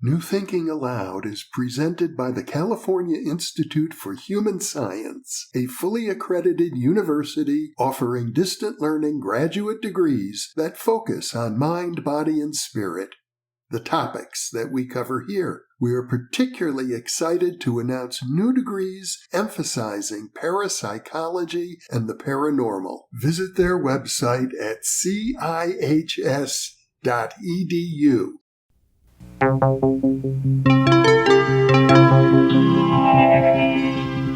New Thinking Aloud is presented by the California Institute for Human Science, a fully accredited university offering distant learning graduate degrees that focus on mind, body, and spirit. The topics that we cover here. We are particularly excited to announce new degrees emphasizing parapsychology and the paranormal. Visit their website at cihs.edu.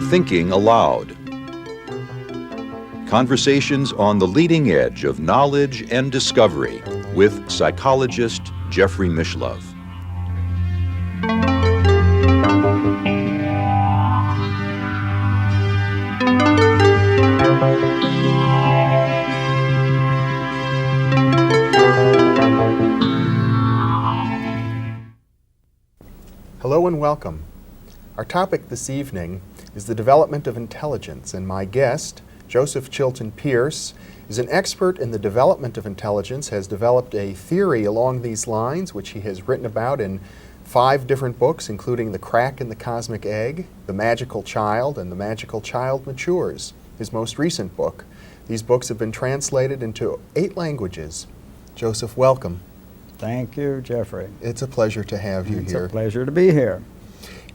Thinking Aloud. Conversations on the leading edge of knowledge and discovery with psychologist Jeffrey Mishlove. Hello and welcome. Our topic this evening is the development of intelligence, and my guest, Joseph Chilton Pearce, is an expert in the development of intelligence, has developed a theory along these lines, which he has written about in 5 different books, including The Crack in the Cosmic Egg, The Magical Child, and The Magical Child Matures, his most recent book. These books have been translated into 8 languages. Joseph, welcome. Thank you, Jeffrey. It's a pleasure to have you here. It's a pleasure to be here.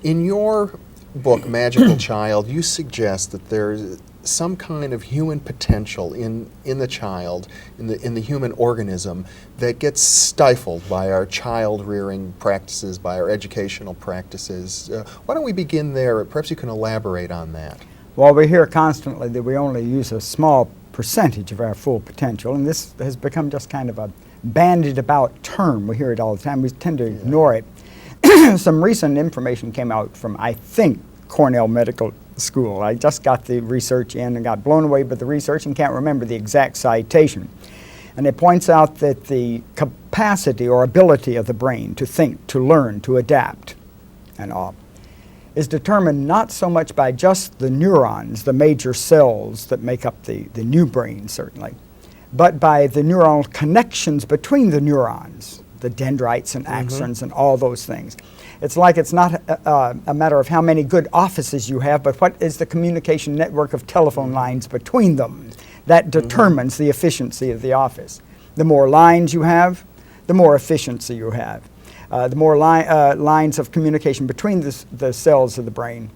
In your book, Magical Child, you suggest that there's some kind of human potential in the child, in the human organism, that gets stifled by our child-rearing practices, by our educational practices. Why don't we begin there? Perhaps you can elaborate on that. Well, we hear constantly that we only use a small percentage of our full potential, and this has become just kind of a bandied about term. We hear it all the time. We tend to ignore it. Some recent information came out from, I think, Cornell Medical School. I just got the research in and got blown away by the research and can't remember the exact citation. And it points out that the capacity or ability of the brain to think, to learn, to adapt, and all, is determined not so much by just the neurons, the major cells that make up the new brain, certainly, but by the neuronal connections between the neurons, the dendrites and axons and all those things. It's like it's not a matter of how many good offices you have, but what is the communication network of telephone lines between them that determines the efficiency of the office. The more lines you have, the more efficiency you have. The more lines of communication between the cells of the brain,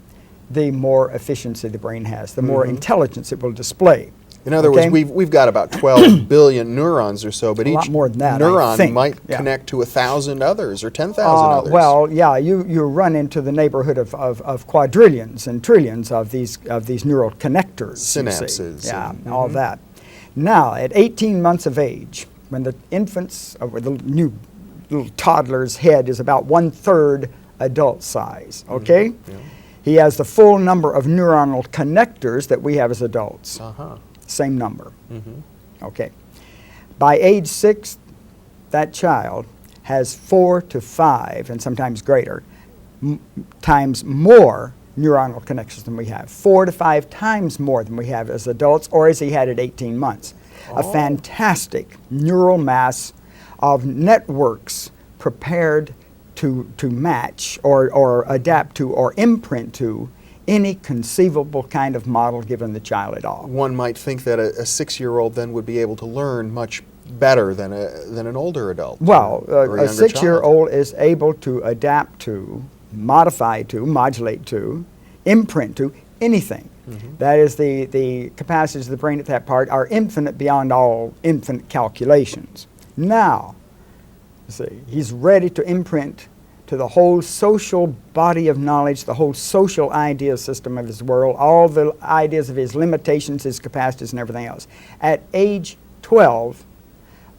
the more efficiency the brain has, the more intelligence it will display. In other words, we've got about 12 billion neurons or so, but each more than that, neuron might connect to 1,000 others or 10,000 others. Well, yeah, you run into the neighborhood of quadrillions and trillions of these neural connectors. Synapses. Yeah, all that. Now, at 18 months of age, when the infant's, or the new little toddler's head is about 1/3 adult size, okay? He has the full number of neuronal connectors that we have as adults. Same number. Okay. By age 6, that child has 4 to 5, and sometimes greater, times more neuronal connections than we have. 4 to 5 times more than we have as adults, or as he had at 18 months. A fantastic neural mass of networks prepared to match or adapt to or imprint to any conceivable kind of model given the child at all. One might think that a 6-year-old then would be able to learn much better than an older adult. Well, a 6-year-old child is able to adapt to, modify to, modulate to, imprint to anything. That is, the capacities of the brain at that part are infinite beyond all infinite calculations. Now, see, he's ready to imprint to the whole social body of knowledge, the whole social idea system of his world, all the ideas of his limitations, his capacities, and everything else. At age 12,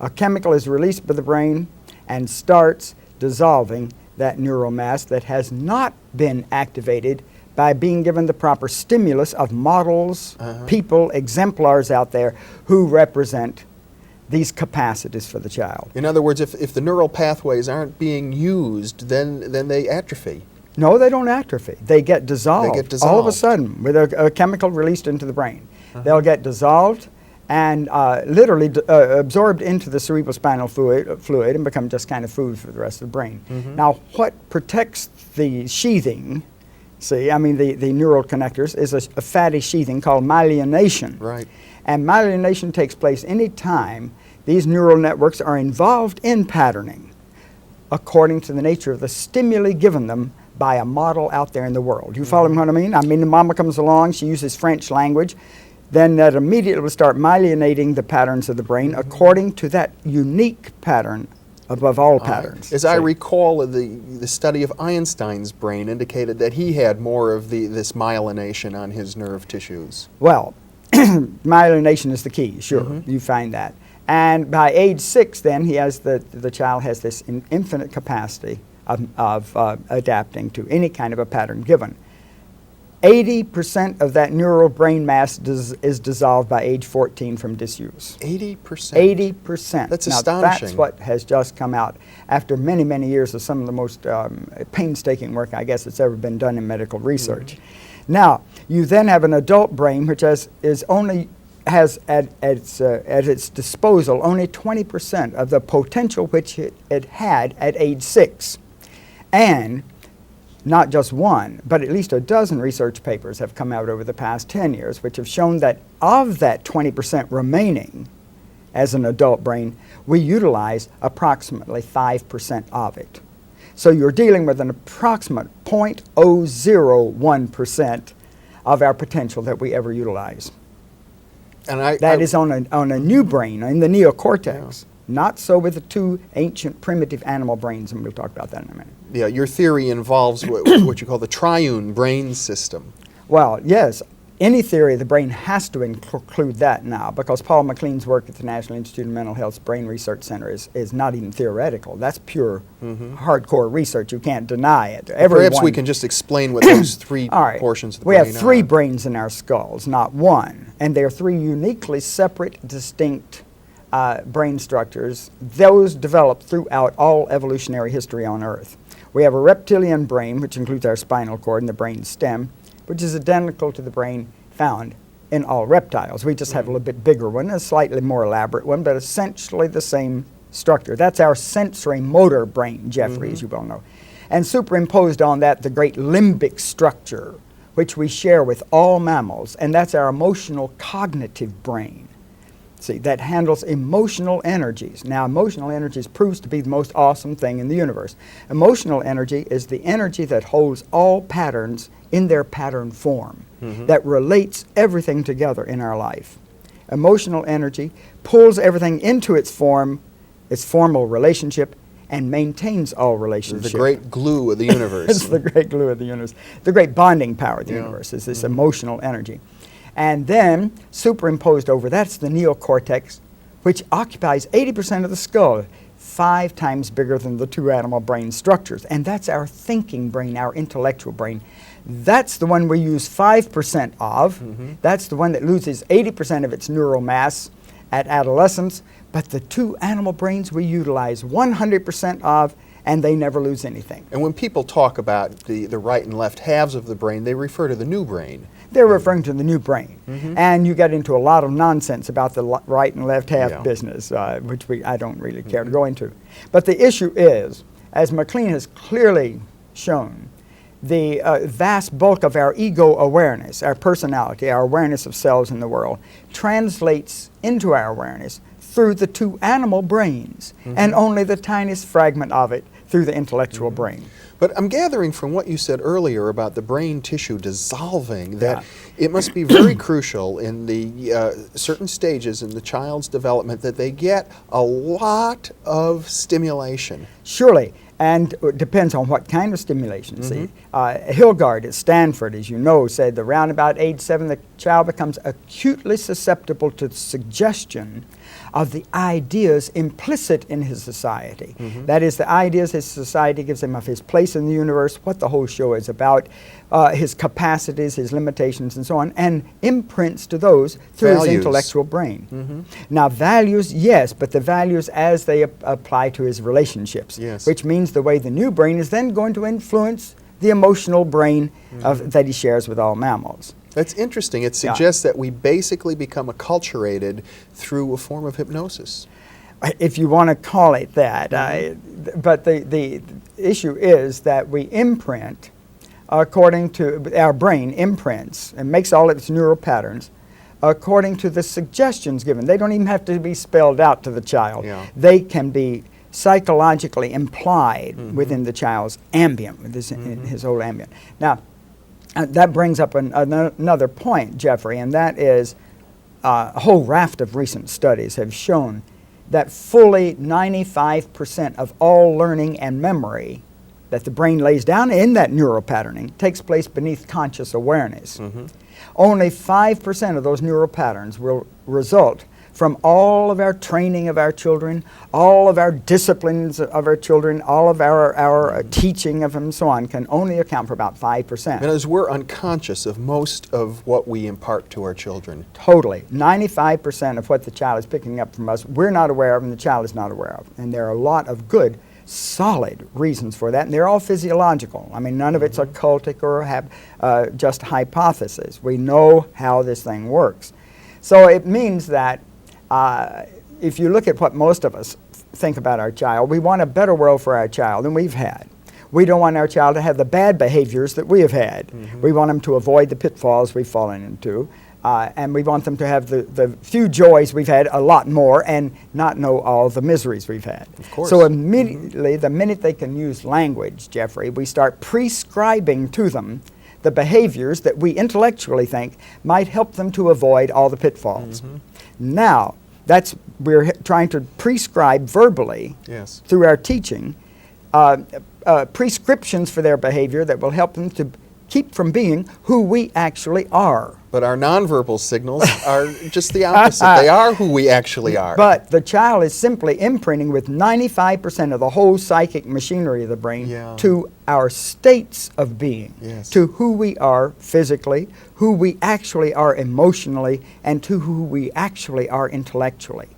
a chemical is released by the brain and starts dissolving that neural mass that has not been activated by being given the proper stimulus of models, people, exemplars out there who represent these capacities for the child. In other words, if the neural pathways aren't being used, then they atrophy. No, they don't atrophy. They get dissolved. They get dissolved. All of a sudden with a chemical released into the brain. They'll get dissolved and literally absorbed into the cerebrospinal fluid and become just kind of food for the rest of the brain. Now, what protects the sheathing, see, I mean the neural connectors, is a fatty sheathing called myelination. Right. And myelination takes place any time these neural networks are involved in patterning, according to the nature of the stimuli given them by a model out there in the world. You follow what I mean? I mean, the mama comes along, she uses French language, then that immediately will start myelinating the patterns of the brain according to that unique pattern above all patterns. As I recall, the study of Einstein's brain indicated that he had more of this myelination on his nerve tissues. Well, myelination is the key, sure, you find that. And by age 6 then, he has the child has this infinite capacity of adapting to any kind of a pattern given. 80% of that neural brain mass is dissolved by age 14 from disuse. 80%? 80%. That's now, astonishing. That's what has just come out after many, many years of some of the most painstaking work, I guess, that's ever been done in medical research. Now, you then have an adult brain which has at its disposal only 20% of the potential which it had at age 6. And not just one, but at least a dozen research papers have come out over the past 10 years which have shown that of that 20% remaining as an adult brain, we utilize approximately 5% of it. So you're dealing with an approximate 0.001% of our potential that we ever utilize. And that is on a new brain, in the neocortex. Not so with the two ancient primitive animal brains, and we'll talk about that in a minute. Yeah, your theory involves what you call the triune brain system. Well, yes. Any theory of the brain has to include that now, because Paul MacLean's work at the National Institute of Mental Health's Brain Research Center is not even theoretical. That's pure hardcore research. You can't deny it. Perhaps we can just explain what those three portions of the brain are. We have 3 brains in our skulls, not one. And they're 3 uniquely separate, distinct brain structures. Those developed throughout all evolutionary history on Earth. We have a reptilian brain, which includes our spinal cord and the brain stem, which is identical to the brain found in all reptiles. We just have a little bit bigger one, a slightly more elaborate one, but essentially the same structure. That's our sensory motor brain, Jeffrey, as you well know. And superimposed on that, the great limbic structure, which we share with all mammals, and that's our emotional cognitive brain. See, that handles emotional energies. Now, emotional energies proves to be the most awesome thing in the universe. Emotional energy is the energy that holds all patterns in their pattern form, that relates everything together in our life. Emotional energy pulls everything into its form, its formal relationship, and maintains all relationships. The great glue of the universe. It's the great glue of the universe. The great bonding power of the universe is this emotional energy. And then, superimposed over that's the neocortex, which occupies 80% of the skull, 5 times bigger than the 2 animal brain structures. And that's our thinking brain, our intellectual brain. That's the one we use 5% of. That's the one that loses 80% of its neural mass at adolescence. But the 2 animal brains we utilize 100% of, and they never lose anything. And when people talk about the right and left halves of the brain, they refer to the new brain. They're referring to the new brain. And you get into a lot of nonsense about the right and left half business, which I don't really care to go into. But the issue is, as MacLean has clearly shown, the vast bulk of our ego awareness, our personality, our awareness of selves in the world, translates into our awareness through the 2 animal brains, and only the tiniest fragment of it through the intellectual brain. But I'm gathering from what you said earlier about the brain tissue dissolving that it must be very crucial in the certain stages in the child's development that they get a lot of stimulation. Surely. And it depends on what kind of stimulation. See, Hilgard at Stanford, as you know, said that around about age 7, the child becomes acutely susceptible to suggestion of the ideas implicit in his society. That is, the ideas his society gives him of his place in the universe, what the whole show is about, his capacities, his limitations, and so on, and imprints to those through his intellectual brain. Now, values, yes, but the values as they apply to his relationships, which means the way the new brain is then going to influence the emotional brain that he shares with all mammals. That's interesting. It suggests that we basically become acculturated through a form of hypnosis. If you want to call it that. But the issue is that we imprint according to, our brain imprints and makes all its neural patterns according to the suggestions given. They don't even have to be spelled out to the child. Yeah. They can be psychologically implied within the child's ambient, with his whole ambient. Now, that brings up another point, Jeffrey, and that is a whole raft of recent studies have shown that fully 95% of all learning and memory that the brain lays down in that neural patterning takes place beneath conscious awareness. Only 5% of those neural patterns will result from all of our training of our children, all of our disciplines of our children, all of our teaching of them and so on can only account for about 5%. And as we're unconscious of most of what we impart to our children. Totally. 95% of what the child is picking up from us, we're not aware of and the child is not aware of. And there are a lot of good, solid reasons for that, and they're all physiological. I mean, none of it's occultic or just hypothesis. We know how this thing works. So it means that if you look at what most of us think about our child, we want a better world for our child than we've had. We don't want our child to have the bad behaviors that we have had. We want them to avoid the pitfalls we've fallen into, and we want them to have the few joys we've had, a lot more, and not know all the miseries we've had. Of course. So immediately, the minute they can use language, Jeffrey, we start prescribing to them the behaviors that we intellectually think might help them to avoid all the pitfalls. Now, we're trying to prescribe verbally through our teaching prescriptions for their behavior that will help them to keep from being who we actually are. But our nonverbal signals are just the opposite. They are who we actually are. But the child is simply imprinting with 95% of the whole psychic machinery of the brain to our states of being, to who we are physically, who we actually are emotionally, and to who we actually are intellectually.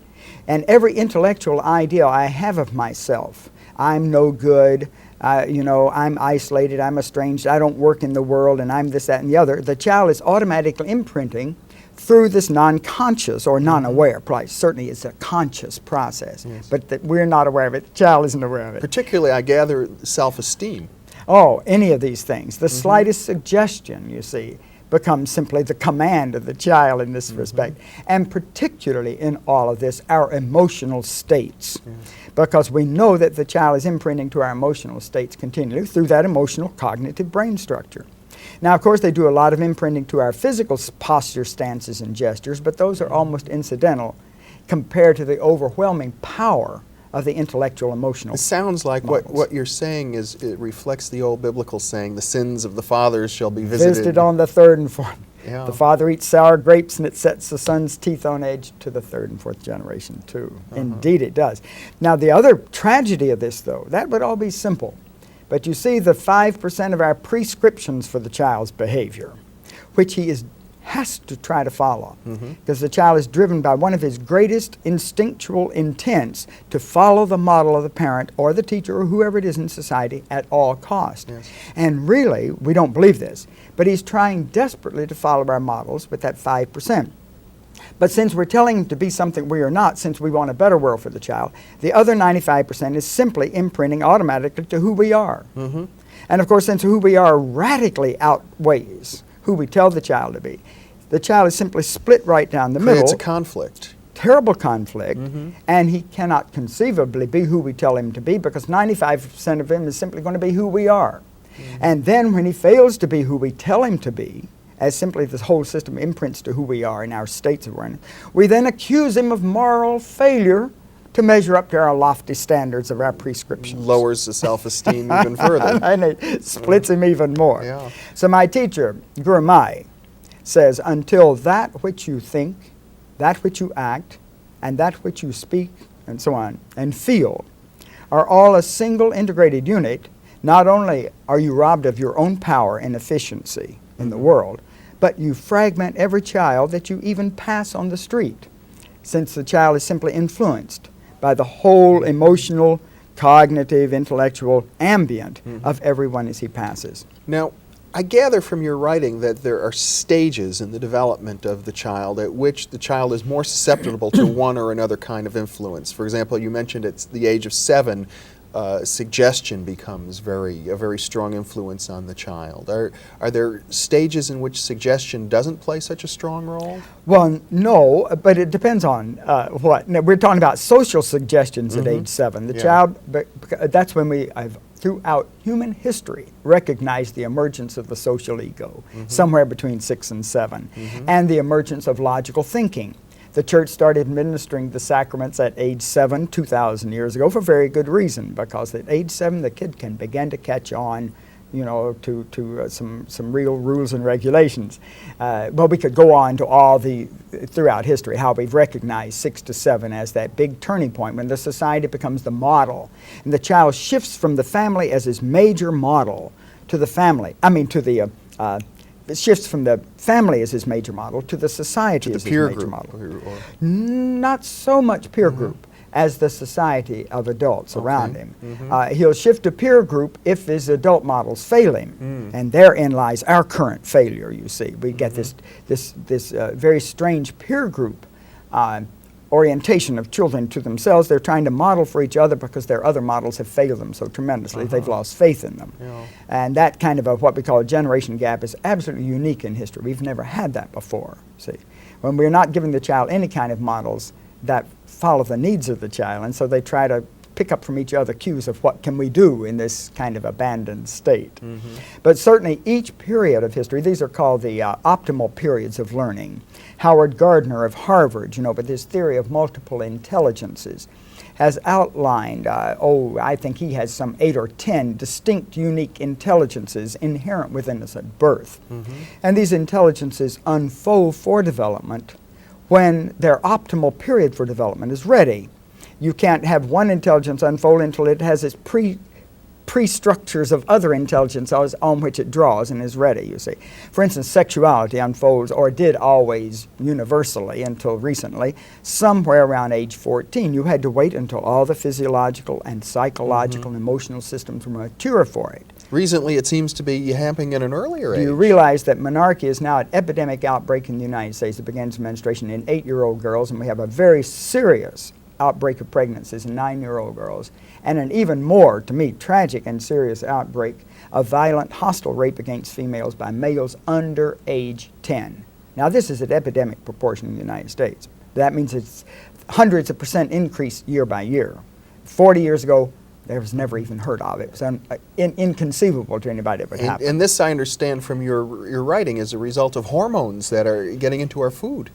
And every intellectual ideal I have of myself, I'm no good, I'm isolated, I'm estranged, I don't work in the world, and I'm this, that, and the other. The child is automatically imprinting through this non-conscious or non-aware place. Certainly it's a conscious process, but that we're not aware of it. The child isn't aware of it. Particularly, I gather, self-esteem. Oh, any of these things. The slightest suggestion, you see, becomes simply the command of the child in this respect. And particularly in all of this, our emotional states. Because we know that the child is imprinting to our emotional states continually through that emotional cognitive brain structure. Now, of course, they do a lot of imprinting to our physical posture, stances, and gestures, but those are almost incidental compared to the overwhelming power of the intellectual emotional. It sounds like what you're saying is, it reflects the old biblical saying, the sins of the fathers shall be visited on the third and fourth. The father eats sour grapes and it sets the son's teeth on edge to the third and fourth generation too. Indeed it does. Now the other tragedy of this though, that would all be simple. But you see the 5% of our prescriptions for the child's behavior, which he has to try to follow, because the child is driven by one of his greatest instinctual intents to follow the model of the parent or the teacher or whoever it is in society at all cost. And really, we don't believe this, but he's trying desperately to follow our models with that 5%. But since we're telling him to be something we are not, since we want a better world for the child, the other 95% is simply imprinting automatically to who we are. And of course, since who we are radically outweighs who we tell the child to be, the child is simply split right down the middle. Creates a conflict. Terrible conflict, and he cannot conceivably be who we tell him to be because 95% of him is simply going to be who we are. And then when he fails to be who we tell him to be, as simply this whole system imprints to who we are in our states of awareness, we then accuse him of moral failure to measure up to our lofty standards of our prescriptions. Lowers the self-esteem even further. And it splits him even more. So my teacher, Guru Mai, says, until that which you think, that which you act, and that which you speak, and so on, and feel, are all a single integrated unit, not only are you robbed of your own power and efficiency in the world, but you fragment every child that you even pass on the street, since the child is simply influenced by the whole emotional, cognitive, intellectual ambient of everyone as he passes. Now, I gather from your writing that there are stages in the development of the child at which the child is more susceptible to one or another kind of influence. For example, you mentioned at the age of 7, suggestion becomes a very strong influence on the child. Are there stages in which suggestion doesn't play such a strong role? Well, no, but it depends on what. Now, we're talking about social suggestions at age 7. The child, that's when we have throughout human history recognized the emergence of the social ego, somewhere between 6 and 7, and the emergence of logical thinking. The church started administering the sacraments at age 7, 2,000 years ago, for very good reason, because at age 7 the kid can begin to catch on, you know, to some real rules and regulations. But we could go on to throughout history, how we've recognized 6 to 7 as that big turning point when the society becomes the model. And the child shifts from the family as his major model to the family, it shifts from the family as his major model to the society as his major model. Not so much peer group as the society of adults around him. He'll shift to peer group if his adult models fail him, and therein lies our current failure. You see, we get this very strange peer group orientation of children to themselves. They're trying to model for each other because their other models have failed them so tremendously. They've lost faith in them. And that kind of what we call a generation gap is absolutely unique in history. We've never had that before, see. When we're not giving the child any kind of models that follow the needs of the child, and so they try to pick up from each other cues of what can we do in this kind of abandoned state. But certainly each period of history, these are called the optimal periods of learning. Howard Gardner of Harvard, you know, with his theory of multiple intelligences, has outlined, I think he has some 8 or 10 distinct, unique intelligences inherent within us at birth. And these intelligences unfold for development when their optimal period for development is ready. You can't have one intelligence unfold until it has its pre-structures of other intelligence on which it draws and is ready, you see. For instance, sexuality unfolds, or did always universally until recently, somewhere around age 14. You had to wait until all the physiological and psychological and emotional systems were mature for it. Recently, it seems to be happening at an earlier age. You realize that menarche is now an epidemic outbreak in the United States. It begins menstruation in 8-year-old girls, and we have a very serious outbreak of pregnancies in 9-year-old girls, and an even more, to me, tragic and serious outbreak of violent, hostile rape against females by males under age 10. Now, this is an epidemic proportion in the United States. That means it's hundreds of % increase year by year. 40 years ago, there was never even heard of it. It was inconceivable to anybody that would happen. And this, I understand from your writing, is a result of hormones that are getting into our food.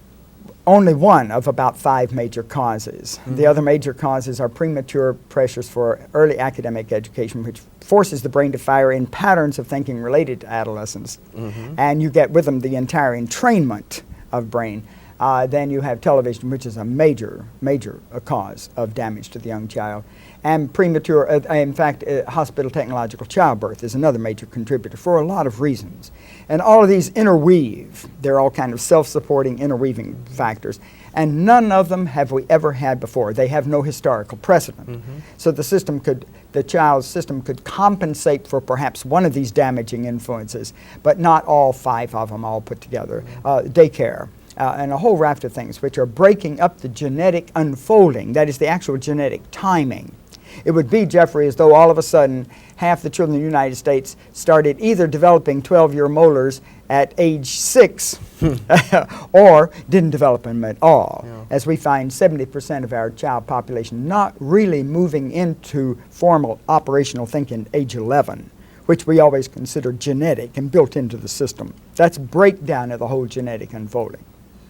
Only one of about 5 major causes. The other major causes are premature pressures for early academic education, which forces the brain to fire in patterns of thinking related to adolescence. And you get with them the entire entrainment of brain. Then you have television, which is a major cause of damage to the young child. And premature, in fact, hospital technological childbirth is another major contributor for a lot of reasons. And all of these interweave. They're all kind of self-supporting interweaving factors. And none of them have we ever had before. They have no historical precedent. So the child's system could compensate for perhaps one of these damaging influences, but not all 5 of them all put together. Daycare. And a whole raft of things which are breaking up the genetic unfolding, that is the actual genetic timing. It would be, Jeffrey, as though all of a sudden half the children in the United States started either developing 12-year molars at age 6 or didn't develop them at all. As we find 70% of our child population not really moving into formal operational thinking at age 11, which we always consider genetic and built into the system. That's breakdown of the whole genetic unfolding.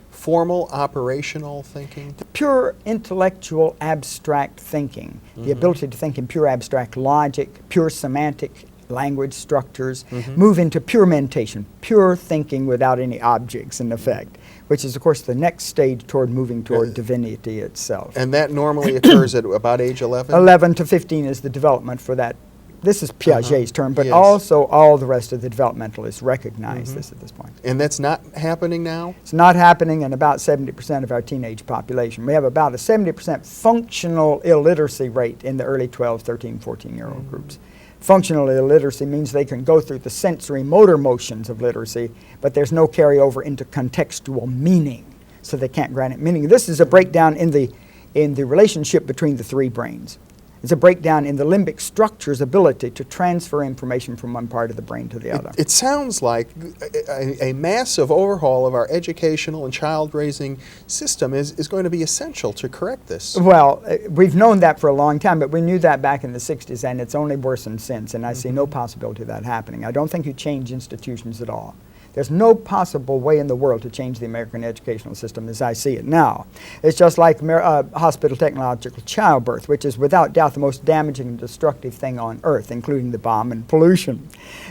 Formal operational thinking? Pure intellectual abstract thinking, the ability to think in pure abstract logic, pure semantic language structures, move into pure mentation, pure thinking without any objects in effect, which is, of course, the next stage toward moving toward divinity itself. And that normally occurs at about age 11? 11 to 15 is the development for that. This is Piaget's term, but also all the rest of the developmentalists recognize this at this point. And that's not happening now? It's not happening in about 70% of our teenage population. We have about a 70% functional illiteracy rate in the early 12, 13, 14-year-old groups. Functional illiteracy means they can go through the sensory motor motions of literacy, but there's no carryover into contextual meaning, so they can't grant it meaning. This is a breakdown in the relationship between the three brains. It's a breakdown in the limbic structure's ability to transfer information from one part of the brain to the other. It sounds like a massive overhaul of our educational and child-raising system is going to be essential to correct this. Well, we've known that for a long time, but we knew that back in the 60s, and it's only worsened since, and I see no possibility of that happening. I don't think you change institutions at all. There's no possible way in the world to change the American educational system as I see it now. It's just like hospital technological childbirth, which is without doubt the most damaging and destructive thing on earth, including the bomb and pollution.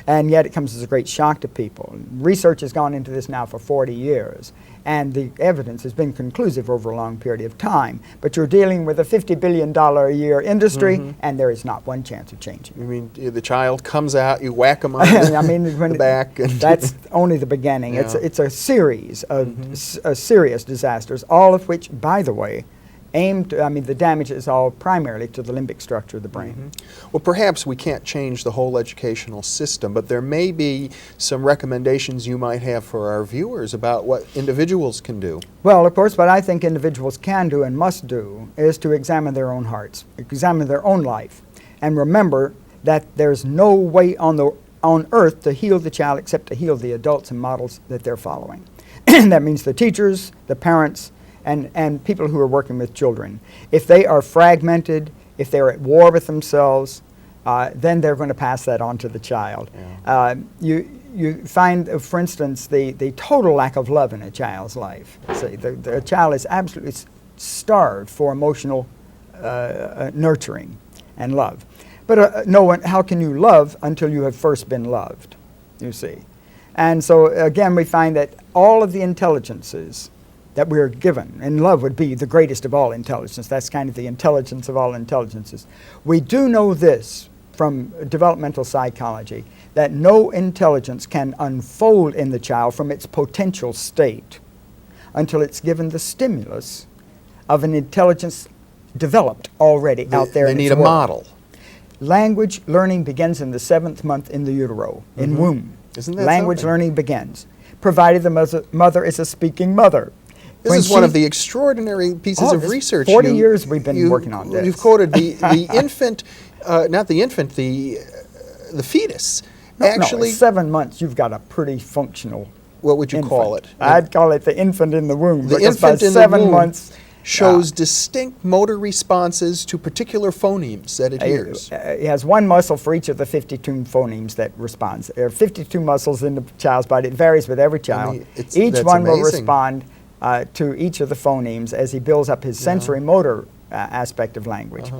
And yet it comes as a great shock to people. Research has gone into this now for 40 years, and the evidence has been conclusive over a long period of time. But you're dealing with a $50 billion a year industry, and there is not one chance of changing. I mean, the child comes out, you whack them on I mean, the back. And that's only the beginning. Yeah. It's a series of serious disasters, all of which, by the way, the damage is all primarily to the limbic structure of the brain. Well, perhaps we can't change the whole educational system, but there may be some recommendations you might have for our viewers about what individuals can do. Well, of course, what I think individuals can do and must do is to examine their own hearts, examine their own life, and remember that there's no way on earth to heal the child except to heal the adults and models that they're following. That means the teachers, the parents, and people who are working with children. If they are fragmented, if they're at war with themselves, then they're going to pass that on to the child. Yeah. You find, for instance, the total lack of love in a child's life. See, the child is absolutely starved for emotional nurturing and love. But how can you love until you have first been loved, you see? And so, again, we find that all of the intelligences that we're given, and love would be the greatest of all intelligence. That's kind of the intelligence of all intelligences. We do know this from developmental psychology, that no intelligence can unfold in the child from its potential state until it's given the stimulus of an intelligence developed already out there. They in need its a world. model. Language learning begins in the 7th month in the utero, in womb. Isn't that Language something? learning begins, provided the mother is a speaking mother. This is one of the extraordinary pieces of research. 40 years we've been working on this. You've quoted the infant, not the infant, the fetus. Actually, at 7 months you've got a pretty functional what would you infant. call it? I'd call it the infant in the womb. The because by infant in 7 the womb months shows distinct motor responses to particular phonemes that it hears. It has one muscle for each of the 52 phonemes that responds. There are 52 muscles in the child's body. It varies with every child. Each one will respond to each of the phonemes as he builds up his sensory motor aspect of language.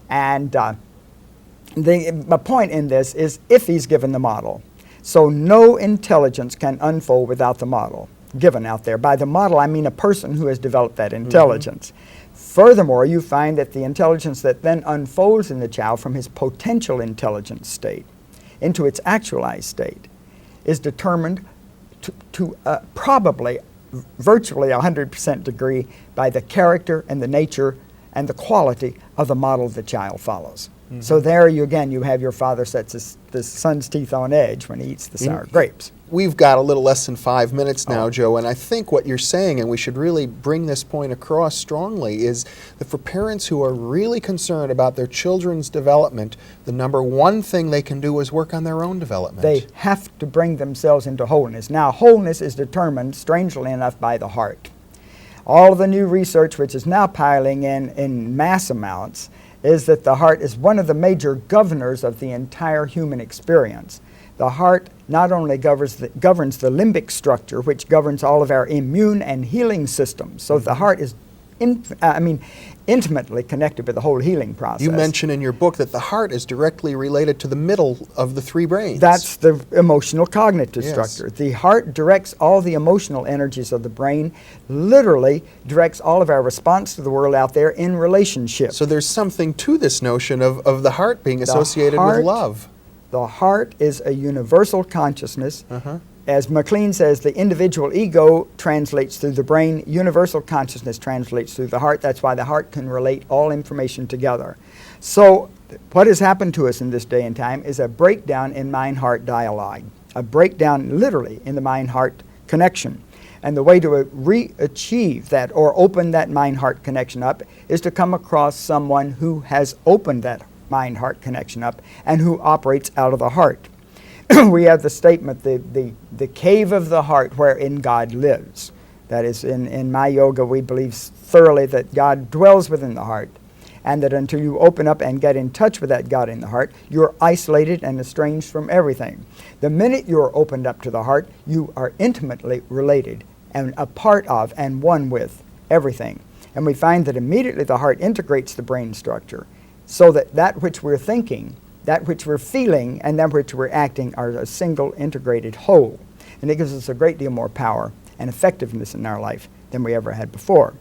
And the point in this is if he's given the model. So no intelligence can unfold without the model given out there. By the model, I mean a person who has developed that intelligence. Furthermore, you find that the intelligence that then unfolds in the child from his potential intelligence state into its actualized state is determined to probably virtually 100% degree by the character and the nature and the quality of the model the child follows. So there you have your father sets the son's teeth on edge when he eats the sour grapes. We've got a little less than 5 minutes now, Joe, and I think what you're saying, and we should really bring this point across strongly, is that for parents who are really concerned about their children's development, the number one thing they can do is work on their own development. They have to bring themselves into wholeness. Now, wholeness is determined, strangely enough, by the heart. All of the new research, which is now piling in mass amounts, is that the heart is one of the major governors of the entire human experience. The heart not only governs the limbic structure, which governs all of our immune and healing systems. So the heart is intimately connected with the whole healing process. You mention in your book that the heart is directly related to the middle of the three brains. That's the emotional cognitive structure. The heart directs all the emotional energies of the brain, literally directs all of our response to the world out there in relationship. So there's something to this notion of the heart being associated with love. The heart is a universal consciousness as MacLean says, the individual ego translates through the brain, universal consciousness translates through the heart. That's why the heart can relate all information together. So what has happened to us in this day and time is a breakdown in mind-heart dialogue, a breakdown literally in the mind-heart connection. And the way to re-achieve that or open that mind-heart connection up is to come across someone who has opened that mind-heart connection up and who operates out of the heart. We have the statement, the cave of the heart wherein God lives. That is, in my yoga, we believe thoroughly that God dwells within the heart, and that until you open up and get in touch with that God in the heart, you're isolated and estranged from everything. The minute you're opened up to the heart, you are intimately related and a part of and one with everything. And we find that immediately the heart integrates the brain structure so that that which we're thinking, that which we're feeling, and that which we're acting are a single integrated whole. And it gives us a great deal more power and effectiveness in our life than we ever had before.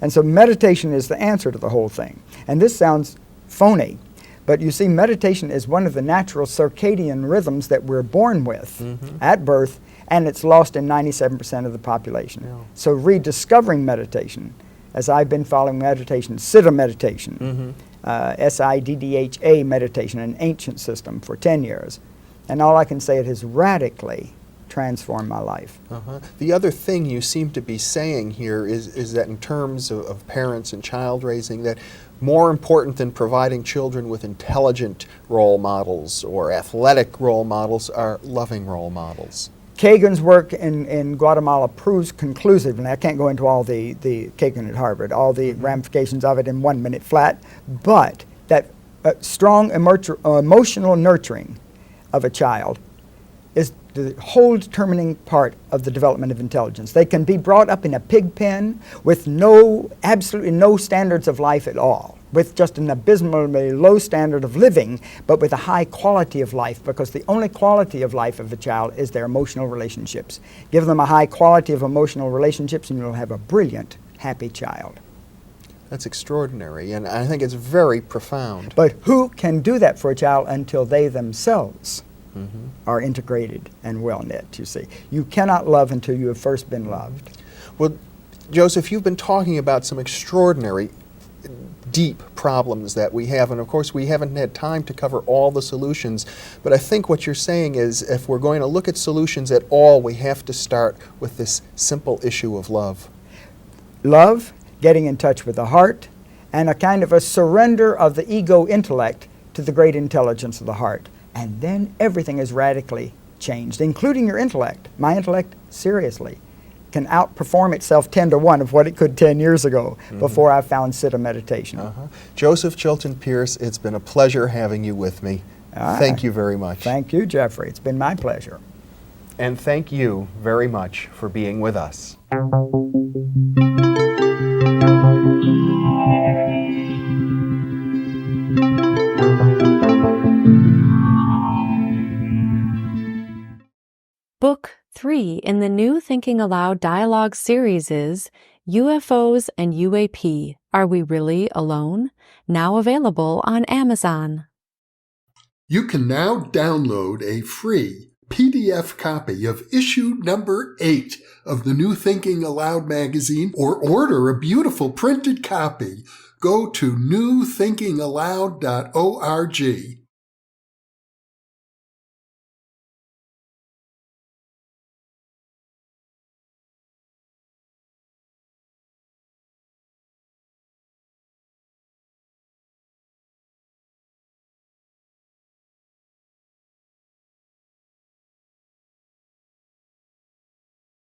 And so meditation is the answer to the whole thing. And this sounds phony, but you see, meditation is one of the natural circadian rhythms that we're born with at birth, and it's lost in 97% of the population. Yeah. So rediscovering meditation, as I've been following meditation, Siddha meditation, SIDDHA meditation, an ancient system for 10 years. And all I can say, it has radically transformed my life. The other thing you seem to be saying here is that in terms of parents and child raising, that more important than providing children with intelligent role models or athletic role models are loving role models. Kagan's work in Guatemala proves conclusively, and I can't go into all the Kagan at Harvard, all the ramifications of it in 1 minute flat, but that strong emotional nurturing of a child is the whole determining part of the development of intelligence. They can be brought up in a pig pen with absolutely no standards of life at all, with just an abysmally low standard of living, but with a high quality of life, because the only quality of life of a child is their emotional relationships. Give them a high quality of emotional relationships and you'll have a brilliant, happy child. That's extraordinary, and I think it's very profound. But who can do that for a child until they themselves are integrated and well knit, you see? You cannot love until you have first been loved. Well, Joseph, you've been talking about some extraordinary deep problems that we have, and of course we haven't had time to cover all the solutions, but I think what you're saying is if we're going to look at solutions at all, we have to start with this simple issue of love. Love, getting in touch with the heart, and a kind of a surrender of the ego intellect to the great intelligence of the heart. And then everything is radically changed, including your intellect. My intellect, seriously, can outperform itself 10 to 1 of what it could 10 years ago before I found Siddha meditation. Joseph Chilton Pearce, it's been a pleasure having you with me. Thank you very much. Thank you, Jeffrey. It's been my pleasure. And thank you very much for being with us. Book 3 in the new Thinking Aloud dialogue series is UFOs and UAP, Are We Really Alone? Now available on Amazon. You can now download a free PDF copy of issue number 8 of the New Thinking Aloud magazine, or order a beautiful printed copy. Go to newthinkingaloud.org